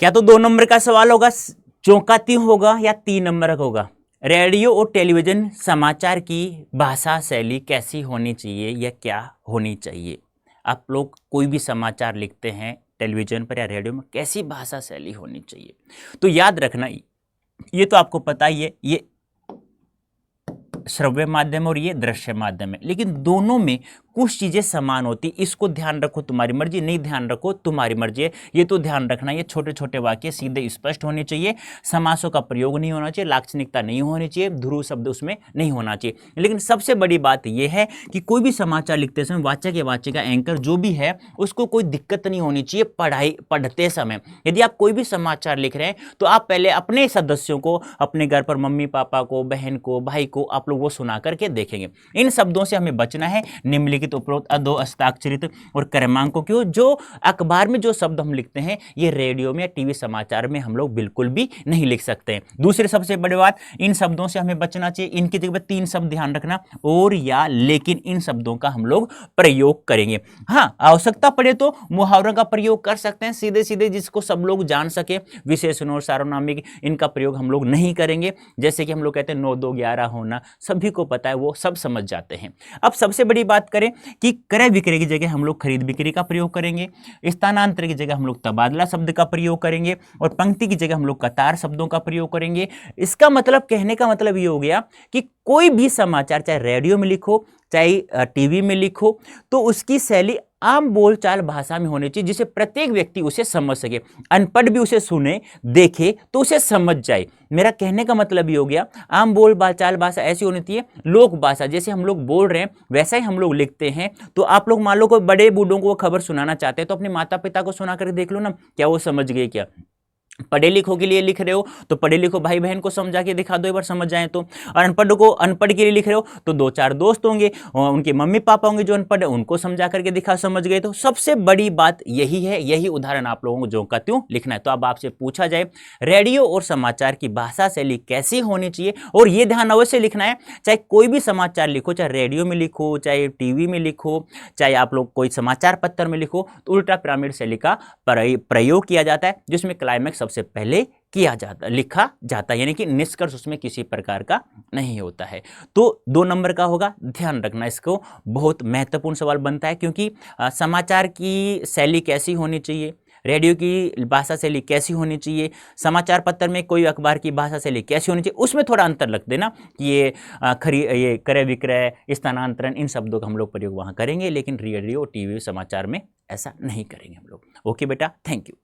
क्या तो 2 नंबर का सवाल होगा, चौंकाती होगा, या 3 नंबर का होगा? रेडियो और टेलीविजन समाचार की भाषा शैली कैसी होनी चाहिए या क्या होनी चाहिए? आप लोग कोई भी समाचार लिखते हैं टेलीविजन पर या रेडियो में, कैसी भाषा शैली होनी चाहिए? तो याद रखना, ये तो आपको पता ही है, ये श्रव्य माध्यम और ये दृश्य माध्यम है, लेकिन दोनों में कुछ चीजें समान होती। इसको ध्यान रखो, तुम्हारी मर्जी, नहीं ध्यान रखो तुम्हारी मर्जी है। ये तो ध्यान रखना, ये छोटे छोटे वाक्य सीधे स्पष्ट होने चाहिए, समासों का प्रयोग नहीं होना चाहिए, लाक्षणिकता नहीं होनी चाहिए, ध्रुव शब्द उसमें नहीं होना चाहिए। लेकिन सबसे बड़ी बात यह है कि कोई भी समाचार लिखते समय वाचक या वाचिका एंकर जो भी है उसको कोई दिक्कत नहीं होनी चाहिए पढ़ते समय। यदि आप कोई भी समाचार लिख रहे हैं तो आप पहले अपने सदस्यों को, अपने घर पर मम्मी पापा को, बहन को, भाई को, आप लोग वो सुना करके देखेंगे। इन शब्दों से हमें बचना है, निम्नलिखित उपरोक्त अधो हस्ताक्षरित और क्रमांकों की। जो अखबार में जो शब्द हम लिखते हैं ये रेडियो में या टीवी समाचार में हम लोग बिल्कुल भी नहीं लिख सकते हैं। दूसरी सबसे बड़ी बात, इन शब्दों से हमें बचना चाहिए। इनकी जगह 3 शब्द ध्यान रखना, और, या, लेकिन, इन शब्दों का हम लोग प्रयोग करेंगे। हाँ, आवश्यकता पड़े तो मुहावरों का प्रयोग कर सकते हैं सीधे सीधे, जिसको सब लोग जान सके। विशेषण और सार्वनामिक इनका प्रयोग हम लोग नहीं करेंगे। जैसे कि हम लोग कहते हैं 9 2 11 होना, सभी को पता है, वो सब समझ जाते हैं। अब सबसे बड़ी बात करें कि क्रय विक्रय की जगह हम लोग खरीद बिक्री का प्रयोग करेंगे, स्थानांतर की जगह हम लोग तबादला शब्द का प्रयोग करेंगे, और पंक्ति की जगह हम लोग कतार शब्दों का प्रयोग करेंगे। इसका मतलब, कहने का मतलब ये हो गया कि कोई भी समाचार, चाहे रेडियो में लिखो चाहे टीवी में लिखो, तो उसकी शैली आम बोलचाल भाषा में होनी चाहिए, जिसे प्रत्येक व्यक्ति उसे समझ सके। अनपढ़ भी उसे सुने, देखे तो उसे समझ जाए। मेरा कहने का मतलब ये हो गया, आम बोलचाल भाषा ऐसी होनी चाहिए, लोक भाषा, जैसे हम लोग बोल रहे हैं वैसा ही हम लोग लिखते हैं। तो आप लोग मान लो कोई बड़े बूढ़ों को खबर सुनाना चाहते हैं तो अपने माता पिता को सुना कर देख लो ना, क्या वो समझ गए क्या? पढ़े लिखों के लिए लिख रहे हो तो पढ़े लिखो भाई बहन को समझा के दिखा दो, एक बार समझ जाए तो। और अनपढ़ के लिए लिख रहे हो तो 2 4 दोस्त होंगे, उनके मम्मी पापा होंगे जो अनपढ़ है, उनको समझा करके दिखा, समझ गए। तो सबसे बड़ी बात यही है, यही उदाहरण आप लोगों को जो का त्यों लिखना है। तो अब आपसे पूछा जाए रेडियो और समाचार की भाषा शैली कैसी होनी चाहिए, और ये ध्यान अवश्य लिखना है, चाहे कोई भी समाचार लिखो, चाहे रेडियो में लिखो, चाहे टीवी में लिखो, चाहे आप लोग कोई समाचार पत्र में लिखो, तो उल्टा पिरामिड शैली का प्रयोग किया जाता है, जिसमें क्लाइमैक्स सबसे पहले लिखा जाता है, यानी कि निष्कर्ष उसमें किसी प्रकार का नहीं होता है। तो 2 नंबर का होगा, ध्यान रखना, इसको बहुत महत्वपूर्ण सवाल बनता है, क्योंकि समाचार की शैली कैसी होनी चाहिए, रेडियो की भाषा शैली कैसी होनी चाहिए, समाचार पत्र में कोई अखबार की भाषा शैली कैसी होनी चाहिए, उसमें थोड़ा अंतर रख देना कि ये क्रय विक्रय, स्थानांतरण, इन शब्दों का हम लोग प्रयोग वहाँ करेंगे, लेकिन रेडियो टीवी समाचार में ऐसा नहीं करेंगे हम लोग। ओके बेटा, थैंक यू।